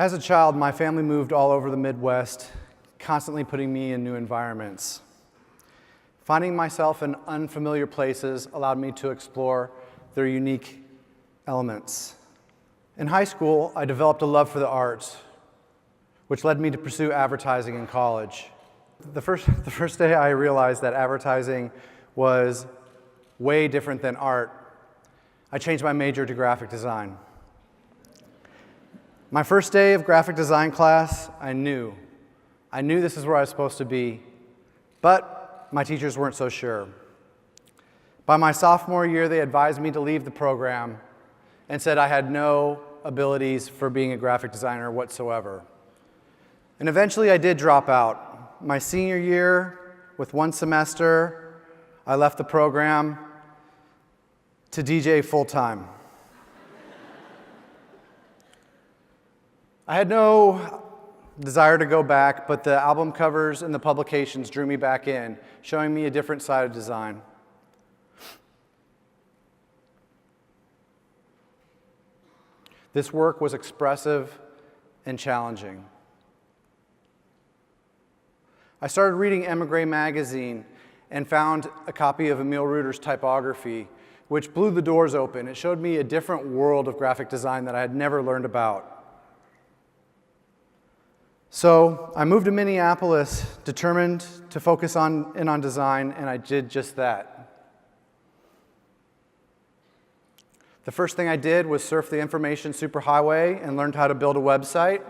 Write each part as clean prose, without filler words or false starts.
As a child, my family moved all over the Midwest, constantly putting me in new environments. Finding myself in unfamiliar places allowed me to explore their unique elements. In high school, I developed a love for the arts, which led me to pursue advertising in college. The first day I realized that advertising was way different than art, I changed my major to graphic design. My first day of graphic design class, I knew this is where I was supposed to be, but my teachers weren't so sure. By my sophomore year, they advised me to leave the program and said I had no abilities for being a graphic designer whatsoever. And eventually I did drop out. My senior year, with one semester, I left the program to DJ full-time. I had no desire to go back, but the album covers and the publications drew me back in, showing me a different side of design. This work was expressive and challenging. I started reading Emigre magazine and found a copy of Emil Reuter's Typography, which blew the doors open. It showed me a different world of graphic design that I had never learned about. So I moved to Minneapolis, determined to focus in on design, and I did just that. The first thing I did was surf the information superhighway and learned how to build a website.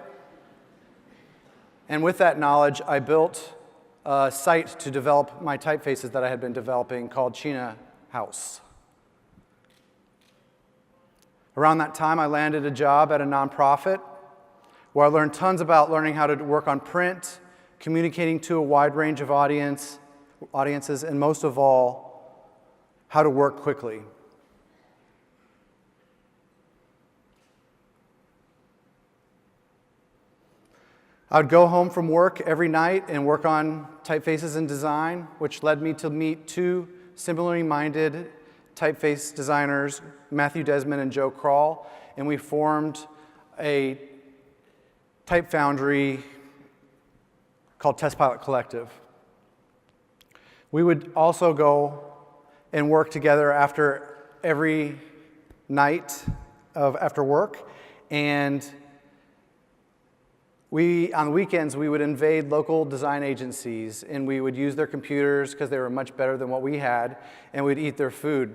And with that knowledge, I built a site to develop my typefaces that I had been developing called Cina House. Around that time, I landed a job at a nonprofit where I learned tons about learning how to work on print, communicating to a wide range of audiences, and most of all, how to work quickly. I would go home from work every night and work on typefaces and design, which led me to meet two similarly minded typeface designers, Matthew Desmond and Joe Kroll, and we formed a type foundry called Test Pilot Collective. We would also go and work together after every night after work, and on the weekends, we would invade local design agencies, and we would use their computers because they were much better than what we had, and we'd eat their food.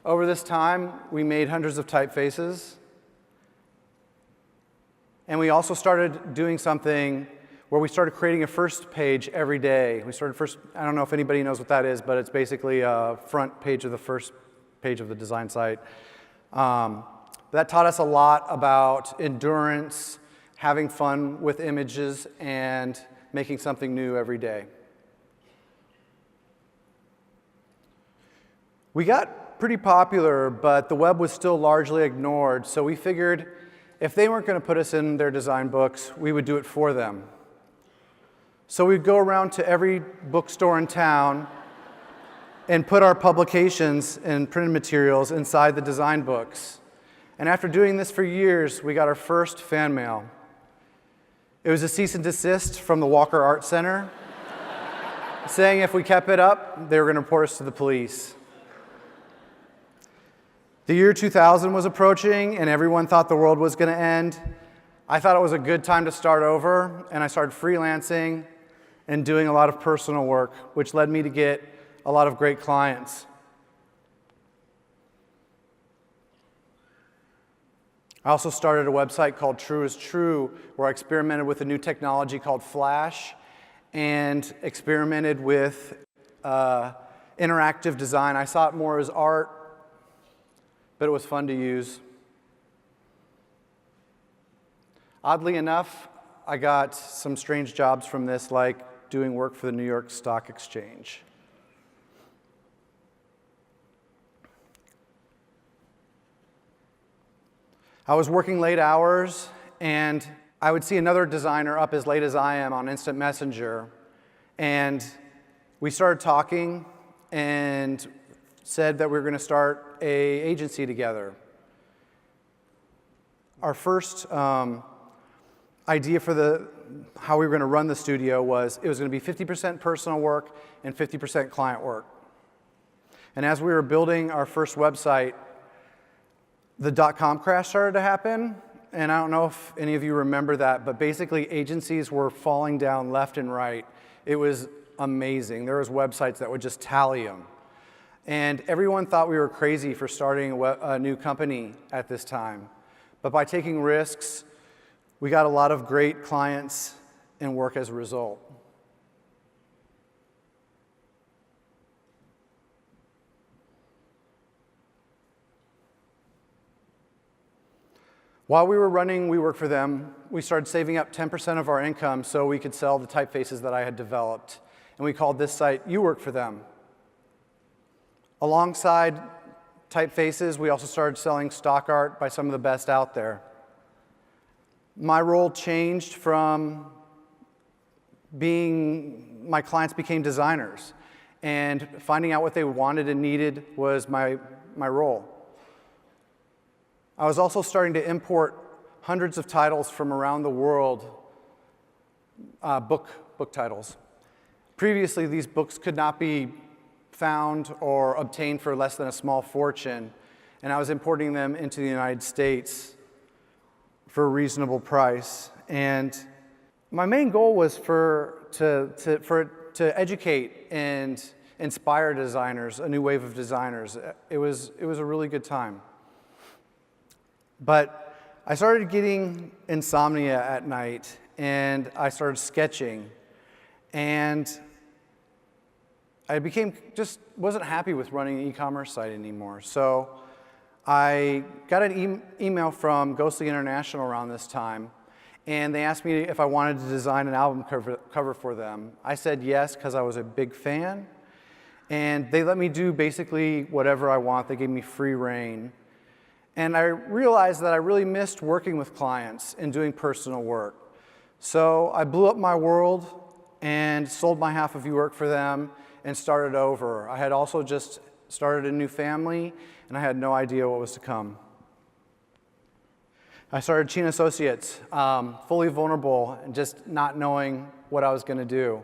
Over this time, we made hundreds of typefaces, and we also started doing something where we started creating a first page every day. I don't know if anybody knows what that is, but it's basically a front page of the first page of the design site. That taught us a lot about endurance, having fun with images, and making something new every day. We got pretty popular, but the web was still largely ignored, so we figured if they weren't going to put us in their design books, we would do it for them. So we'd go around to every bookstore in town and put our publications and printed materials inside the design books. And after doing this for years, we got our first fan mail. It was a cease and desist from the Walker Art Center, saying if we kept it up, they were going to report us to the police. The year 2000 was approaching, and everyone thought the world was going to end. I thought it was a good time to start over, and I started freelancing and doing a lot of personal work, which led me to get a lot of great clients. I also started a website called True is True, where I experimented with a new technology called Flash and experimented with interactive design. I saw it more as art, but it was fun to use. Oddly enough, I got some strange jobs from this, like doing work for the New York Stock Exchange. I was working late hours, and I would see another designer up as late as I am on Instant Messenger, and we started talking and said that we were going to start an agency together. Our first idea for how we were going to run the studio was it was going to be 50% personal work and 50% client work. And as we were building our first website, the dot-com crash started to happen. And I don't know if any of you remember that, but basically agencies were falling down left and right. It was amazing. There was websites that would just tally them. And everyone thought we were crazy for starting a new company at this time. But by taking risks, we got a lot of great clients and work as a result. While we were running We Work For Them, we started saving up 10% of our income so we could sell the typefaces that I had developed. And we called this site You Work For Them. Alongside typefaces, we also started selling stock art by some of the best out there. My role changed from my clients became designers, and finding out what they wanted and needed was my role. I was also starting to import hundreds of titles from around the world, book titles. Previously, these books could not be found or obtained for less than a small fortune, and I was importing them into the United States for a reasonable price. And my main goal was to educate and inspire designers, a new wave of designers. It was a really good time. But I started getting insomnia at night, and I started sketching, and I wasn't happy with running an e-commerce site anymore. So I got an email from Ghostly International around this time, and they asked me if I wanted to design an album cover for them. I said yes, because I was a big fan, and they let me do basically whatever I want. They gave me free rein. And I realized that I really missed working with clients and doing personal work. So I blew up my world and sold my half of You Work For Them and started over. I had also just started a new family, and I had no idea what was to come. I started Cina Associates, fully vulnerable and just not knowing what I was going to do.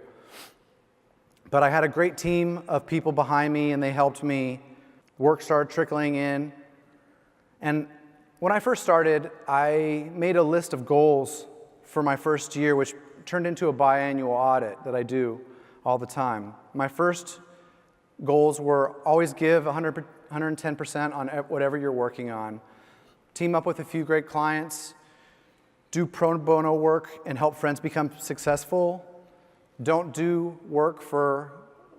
But I had a great team of people behind me, and they helped me. Work started trickling in. And when I first started, I made a list of goals for my first year, which turned into a biannual audit that I do all the time. My first goals were always give 110% on whatever you're working on. Team up with a few great clients, do pro bono work and help friends become successful. Don't do work for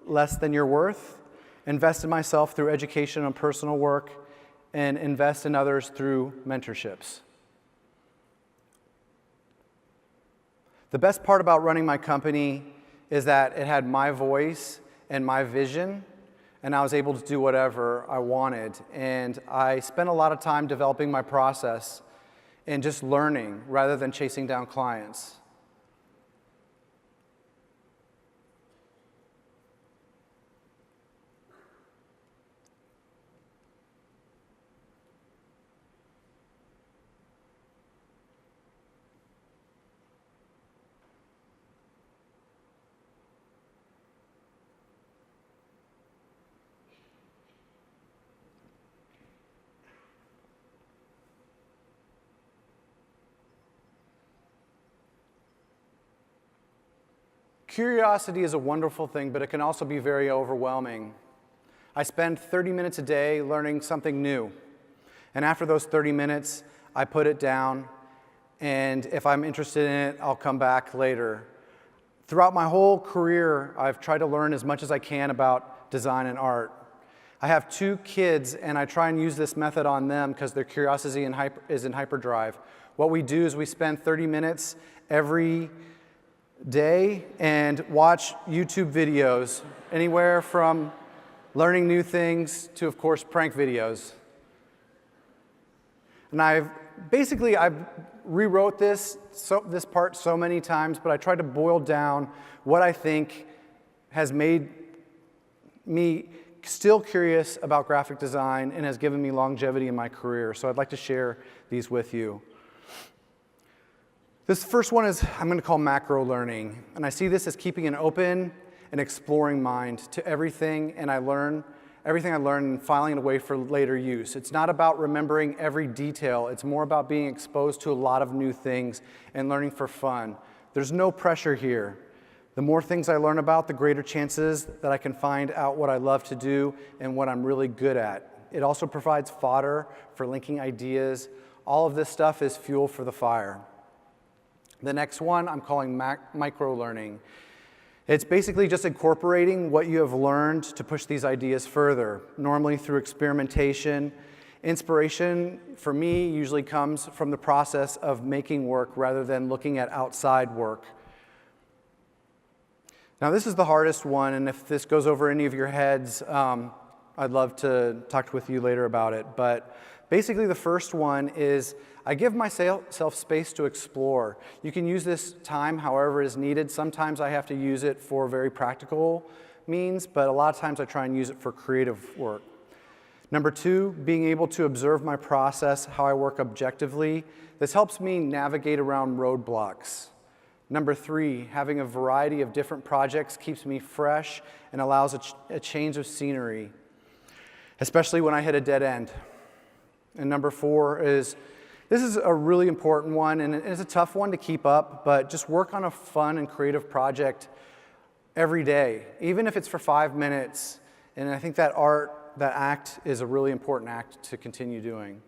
less than you're worth. Invest in myself through education and personal work, and invest in others through mentorships. The best part about running my company is that it had my voice and my vision, and I was able to do whatever I wanted. And I spent a lot of time developing my process and just learning rather than chasing down clients. Curiosity is a wonderful thing, but it can also be very overwhelming. I spend 30 minutes a day learning something new. And after those 30 minutes, I put it down, and if I'm interested in it, I'll come back later. Throughout my whole career, I've tried to learn as much as I can about design and art. I have 2 kids, and I try and use this method on them because their curiosity is in hyperdrive. What we do is we spend 30 minutes every day and watch YouTube videos, anywhere from learning new things to, of course, prank videos. And I've rewrote this part so many times, but I tried to boil down what I think has made me still curious about graphic design and has given me longevity in my career. So I'd like to share these with you. This first one is I'm going to call macro learning, and I see this as keeping an open and exploring mind to everything I learn and filing it away for later use. It's not about remembering every detail. It's more about being exposed to a lot of new things and learning for fun. There's no pressure here. The more things I learn about, the greater chances that I can find out what I love to do and what I'm really good at. It also provides fodder for linking ideas. All of this stuff is fuel for the fire. The next one I'm calling micro learning. It's basically just incorporating what you have learned to push these ideas further, normally through experimentation. Inspiration, for me, usually comes from the process of making work rather than looking at outside work. Now, this is the hardest one, and if this goes over any of your heads, I'd love to talk with you later about it. But basically, the first one is I give myself space to explore. You can use this time however is needed. Sometimes I have to use it for very practical means, but a lot of times I try and use it for creative work. Number two, being able to observe my process, how I work objectively. This helps me navigate around roadblocks. Number three, having a variety of different projects keeps me fresh and allows a change of scenery, especially when I hit a dead end. And number four is, this is a really important one, and it's a tough one to keep up, but just work on a fun and creative project every day, even if it's for 5 minutes. And I think that act is a really important act to continue doing.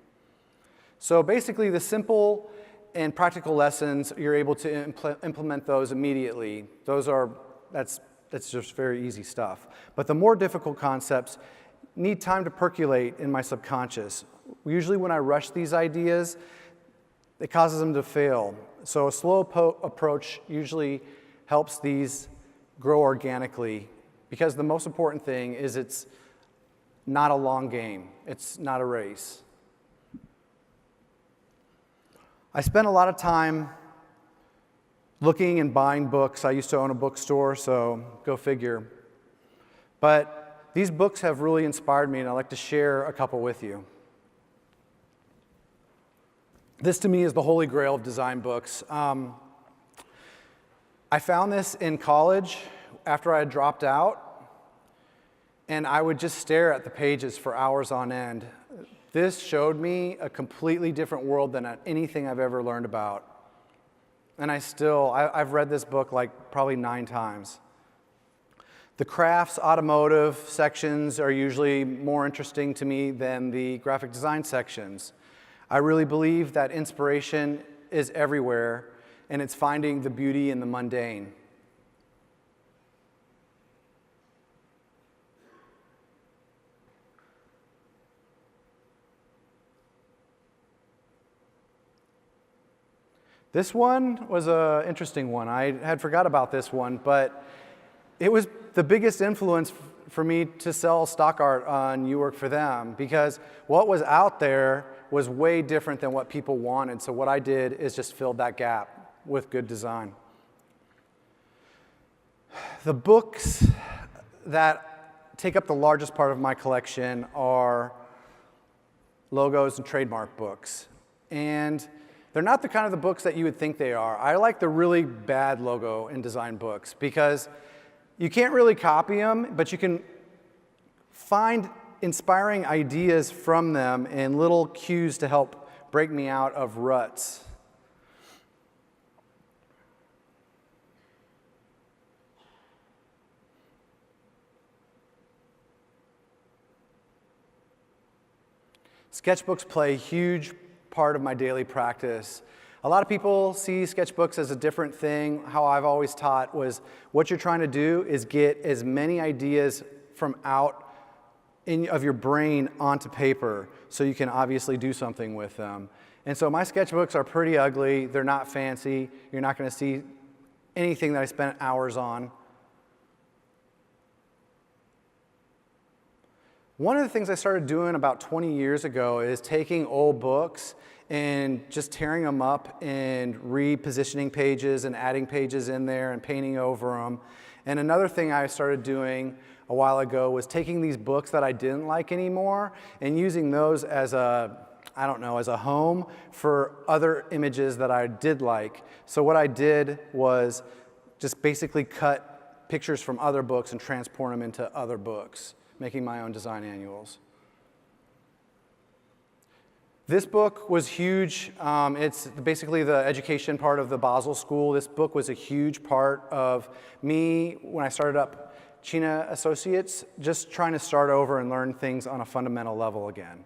So basically, the simple and practical lessons, you're able to implement those immediately. That's just very easy stuff. But the more difficult concepts need time to percolate in my subconscious. Usually when I rush these ideas, it causes them to fail. So a slow approach usually helps these grow organically, because the most important thing is it's not a long game. It's not a race. I spent a lot of time looking and buying books. I used to own a bookstore, so go figure. But these books have really inspired me, and I'd like to share a couple with you. This, to me, is the holy grail of design books. I found this in college after I had dropped out, and I would just stare at the pages for hours on end. This showed me a completely different world than anything I've ever learned about. And I've read this book like probably 9 times. The crafts, automotive sections are usually more interesting to me than the graphic design sections. I really believe that inspiration is everywhere, and it's finding the beauty in the mundane. This one was an interesting one. I had forgot about this one, but it was the biggest influence for me to sell stock art on You Work For Them, because what was out there was way different than what people wanted. So what I did is just filled that gap with good design. The books that take up the largest part of my collection are logos and trademark books. And they're not the kind of the books that you would think they are. I like the really bad logo and design books because you can't really copy them, but you can find inspiring ideas from them and little cues to help break me out of ruts. Sketchbooks play a huge part of my daily practice. A lot of people see sketchbooks as a different thing. How I've always taught was what you're trying to do is get as many ideas from out of your brain onto paper so you can obviously do something with them. And so my sketchbooks are pretty ugly. They're not fancy. You're not going to see anything that I spent hours on. One of the things I started doing about 20 years ago is taking old books and just tearing them up and repositioning pages and adding pages in there and painting over them. And another thing I started doing a while ago was taking these books that I didn't like anymore and using those as a I don't know, as a home for other images that I did like. So what I did was just basically cut pictures from other books and transport them into other books, making my own design annuals. This book was huge. It's basically the education part of the Basel School. This book was a huge part of me when I started up Cina Associates, just trying to start over and learn things on a fundamental level again.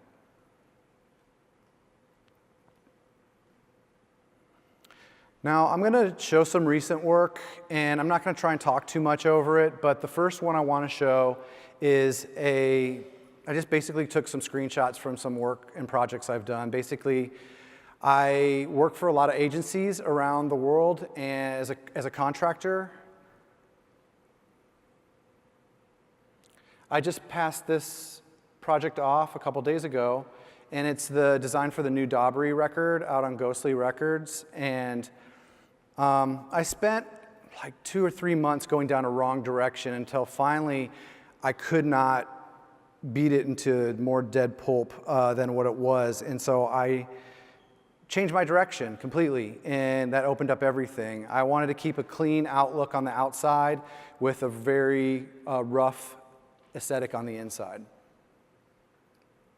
Now, I'm going to show some recent work, and I'm not going to try and talk too much over it, but the first one I want to show is I just basically took some screenshots from some work and projects I've done. Basically, I work for a lot of agencies around the world and as a contractor. I just passed this project off a couple days ago, and it's the design for the new Dobry record out on Ghostly Records. And I spent like 2 or 3 months going down a wrong direction until finally I could not beat it into more dead pulp than what it was. And so I changed my direction completely, and that opened up everything. I wanted to keep a clean outlook on the outside with a very rough aesthetic on the inside,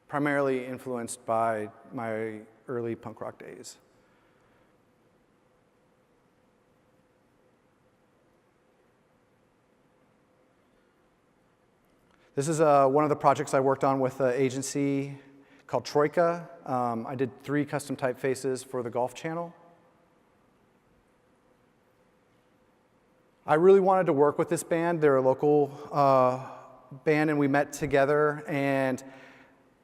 primarily influenced by my early punk rock days. This is one of the projects I worked on with an agency called Troika. I did 3 custom typefaces for the Golf Channel. I really wanted to work with this band. They're a local band, and we met together, and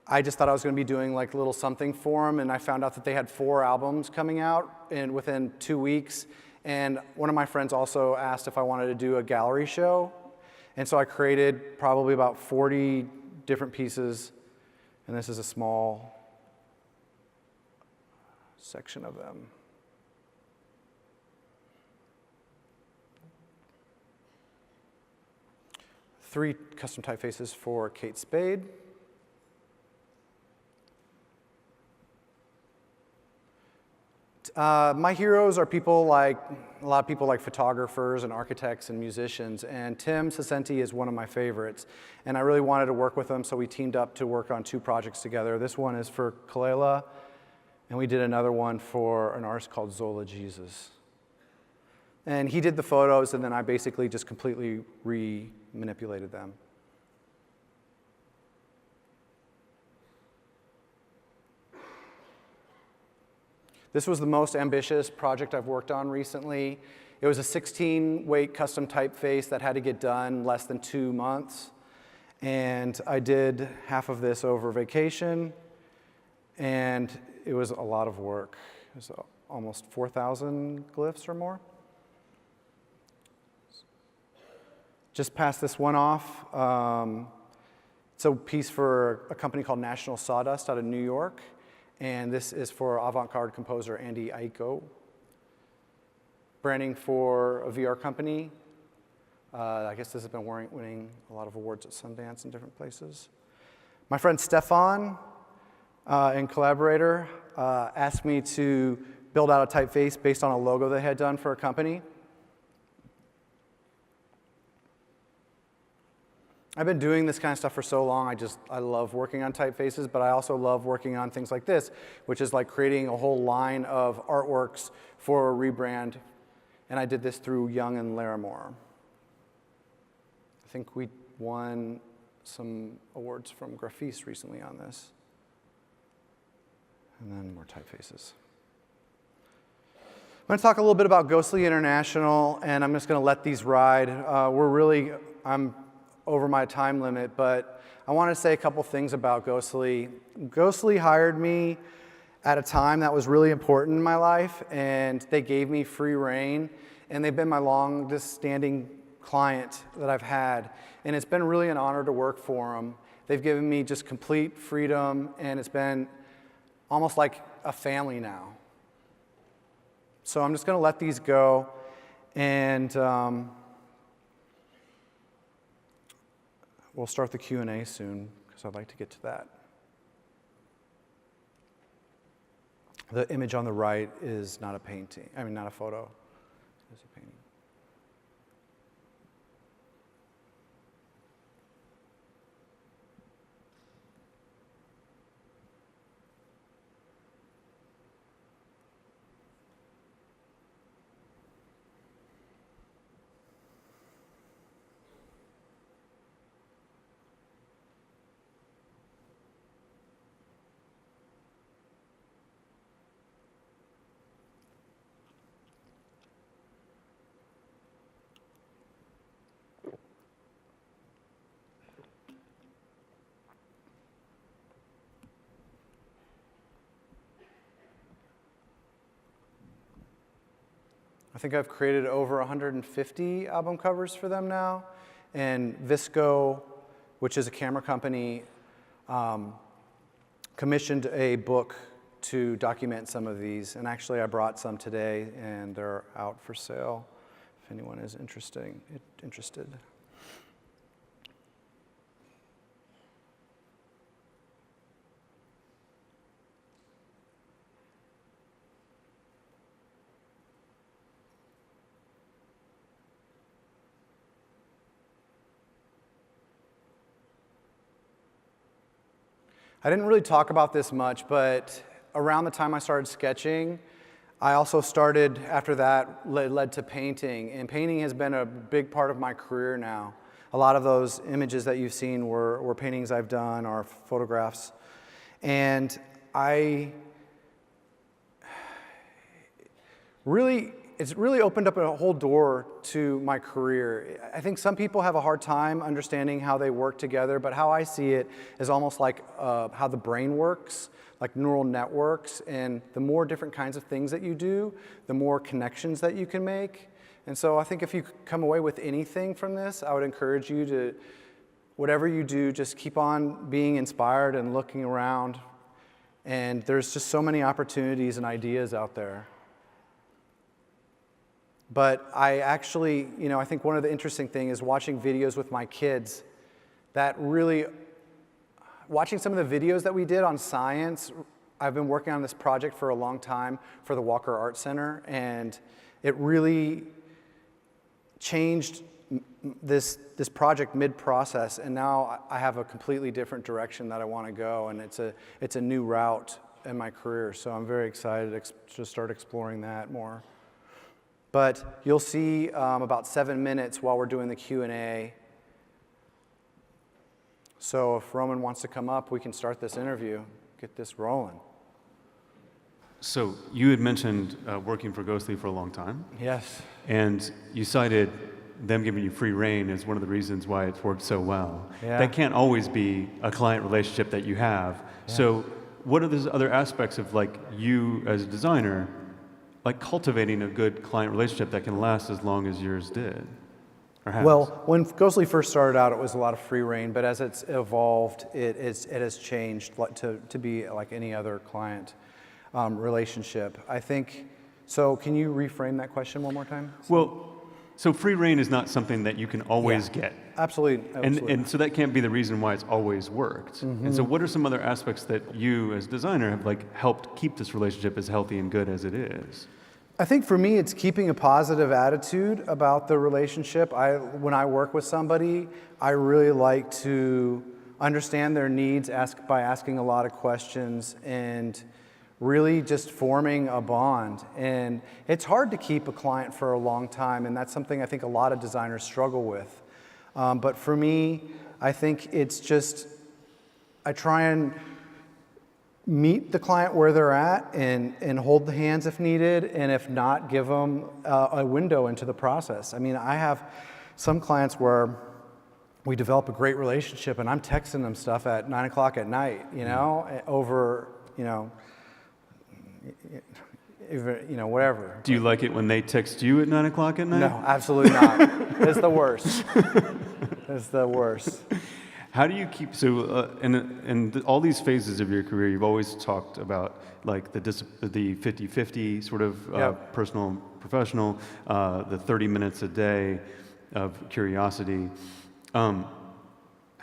I just thought I was going to be doing like a little something for them, and I found out that they had 4 albums coming out within 2 weeks, and one of my friends also asked if I wanted to do a gallery show. And so I created probably about 40 different pieces, and this is a small section of them. Three custom typefaces for Kate Spade. My heroes are people like, a lot of people like photographers and architects and musicians, and Tim Sasenti is one of my favorites. And I really wanted to work with him, so we teamed up to work on 2 projects together. This one is for Kalela, and we did another one for an artist called Zola Jesus. And he did the photos, and then I basically just completely re-manipulated them. This was the most ambitious project I've worked on recently. It was a 16-weight custom typeface that had to get done less than 2 months. And I did half of this over vacation, and it was a lot of work. It was almost 4,000 glyphs or more. Just passed this one off. It's a piece for a company called National Sawdust out of New York. And this is for avant-garde composer Andy Aiko. Branding for a VR company. I guess this has been winning a lot of awards at Sundance and different places. My friend Stefan and collaborator asked me to build out a typeface based on a logo they had done for a company. I've been doing this kind of stuff for so long, I love working on typefaces, but I also love working on things like this, which is like creating a whole line of artworks for a rebrand. And I did this through Young and Larimore. I think we won some awards from Graphice recently on this. And then more typefaces. I'm going to talk a little bit about Ghostly International, and I'm just going to let these ride. I'm over my time limit, but I want to say a couple things about Ghostly. Ghostly hired me at a time that was really important in my life, and they gave me free reign, and they've been my longest standing client that I've had, and it's been really an honor to work for them. They've given me just complete freedom, and it's been almost like a family now. So I'm just going to let these go, and we'll start the Q&A soon, because I'd like to get to that. The image on the right is not a painting. I mean, not a photo. It's a painting. I think I've created over 150 album covers for them now. And Visco, which is a camera company, commissioned a book to document some of these. And actually, I brought some today, and they're out for sale if anyone is interested. I didn't really talk about this much, but around the time I started sketching, I also started, after that, led to painting. And painting has been a big part of my career now. A lot of those images that you've seen were paintings I've done or photographs. And it's really opened up a whole door to my career. I think some people have a hard time understanding how they work together, but how I see it is almost like how the brain works, like neural networks, and the more different kinds of things that you do, the more connections that you can make. And so I think if you come away with anything from this, I would encourage you to, whatever you do, just keep on being inspired and looking around. And there's just so many opportunities and ideas out there. But I actually, I think one of the interesting things is watching videos with my kids. Watching some of the videos that we did on science, I've been working on this project for a long time for the Walker Art Center, and it really changed this project mid-process, and now I have a completely different direction that I want to go, and it's a new route in my career, so I'm very excited to start exploring that more. But you'll see about 7 minutes while we're doing the Q&A. So if Roman wants to come up, we can start this interview, get this rolling. So you had mentioned working for Ghostly for a long time. Yes. And you cited them giving you free reign as one of the reasons why it's worked so well. Yeah. That can't always be a client relationship that you have. Yeah. So what are those other aspects of you as a designer cultivating a good client relationship that can last as long as yours did? Well, when Ghostly first started out, it was a lot of free reign, but as it's evolved, it has changed to be like any other client relationship. I think, so can you reframe that question one more time? Well, so free reign is not something that you can always get. Absolutely. And so that can't be the reason why it's always worked. Mm-hmm. And so what are some other aspects that you as a designer have helped keep this relationship as healthy and good as it is? I think for me, it's keeping a positive attitude about the relationship. When I work with somebody, I really like to understand their needs by asking a lot of questions and really just forming a bond. And it's hard to keep a client for a long time, and that's something I think a lot of designers struggle with. But for me, I think it's just, I try and meet the client where they're at and hold the hands if needed, and if not, give them a window into the process. I mean, I have some clients where we develop a great relationship and I'm texting them stuff at 9 o'clock at night, over, whatever. Do you like it when they text you at 9 o'clock at night? No, absolutely not. It's the worst. It's the worst. How do you keep, in all these phases of your career, you've always talked about the 50-50 sort of personal, professional, the 30 minutes a day of curiosity. How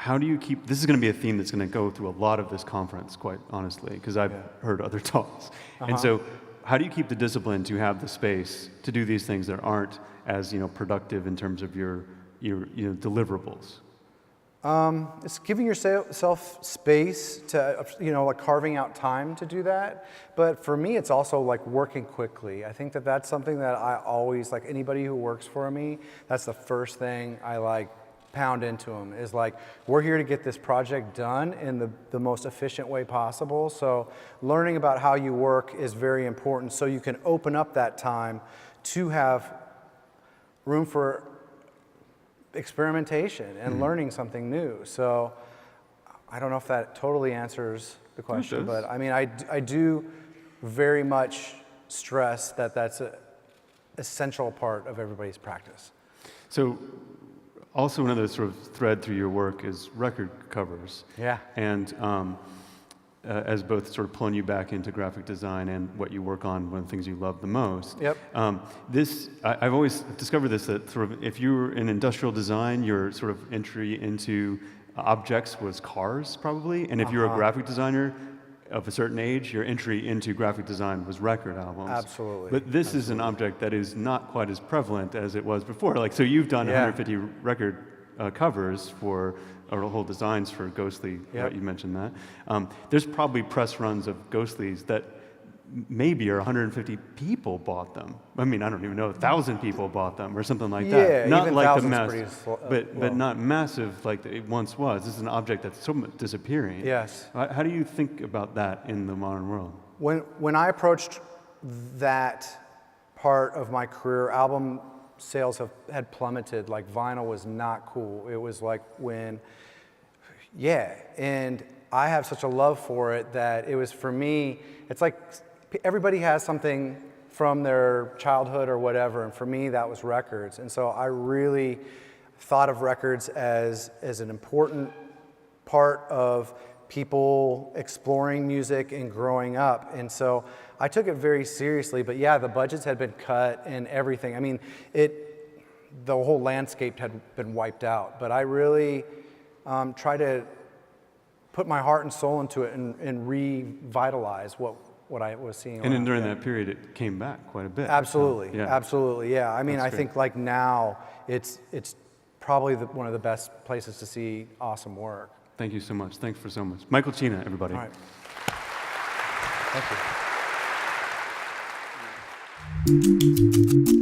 how do you keep, this is going to be a theme that's going to go through a lot of this conference, quite honestly, because I've heard other talks. And so how do you keep the discipline to have the space to do these things that aren't as, productive in terms of your deliverables? It's giving yourself space to, like carving out time to do that. But for me, it's also like working quickly. I think that that's something that I always, like anybody who works for me, that's the first thing I like pound into them is like, we're here to get this project done in the most efficient way possible. So learning about how you work is very important so you can open up that time to have room for experimentation and learning something new. So I don't know if that totally answers the question, but I mean, I do very much stress that that's an essential part of everybody's practice. So also another sort of thread through your work is record covers. Yeah. And as both sort of pulling you back into graphic design and what you work on, one of the things you love the most. Yep. I've always discovered this, that sort of if you were in industrial design, your sort of entry into objects was cars, probably. And if you're a graphic designer of a certain age, your entry into graphic design was record albums. Absolutely. But this is an object that is not quite as prevalent as it was before. Like, so you've done 150 record covers for, or whole designs for Ghostly, right? You mentioned that. There's probably press runs of Ghostlies that maybe 150 people bought them. I mean, I don't even know, 1,000 people bought them or something like that. Yeah, not even like the thousands but not massive like it once was. This is an object that's so much disappearing. Yes. How do you think about that in the modern world? When I approached that part of my career, album sales had plummeted. Like vinyl was not cool. It was like when, and I have such a love for it that it was, for me, it's like everybody has something from their childhood or whatever, and for me that was records. And so I really thought of records as an important part of people exploring music and growing up. And so I took it very seriously, but yeah, the budgets had been cut and everything. I mean, the whole landscape had been wiped out, but I really tried to put my heart and soul into it and revitalize what I was seeing. And then during that period, it came back quite a bit. Absolutely, so, absolutely, yeah. I mean, That's I think like now, it's probably one of the best places to see awesome work. Thank you so much. Thanks for so much. Michael Cina, everybody. All right. Thank you.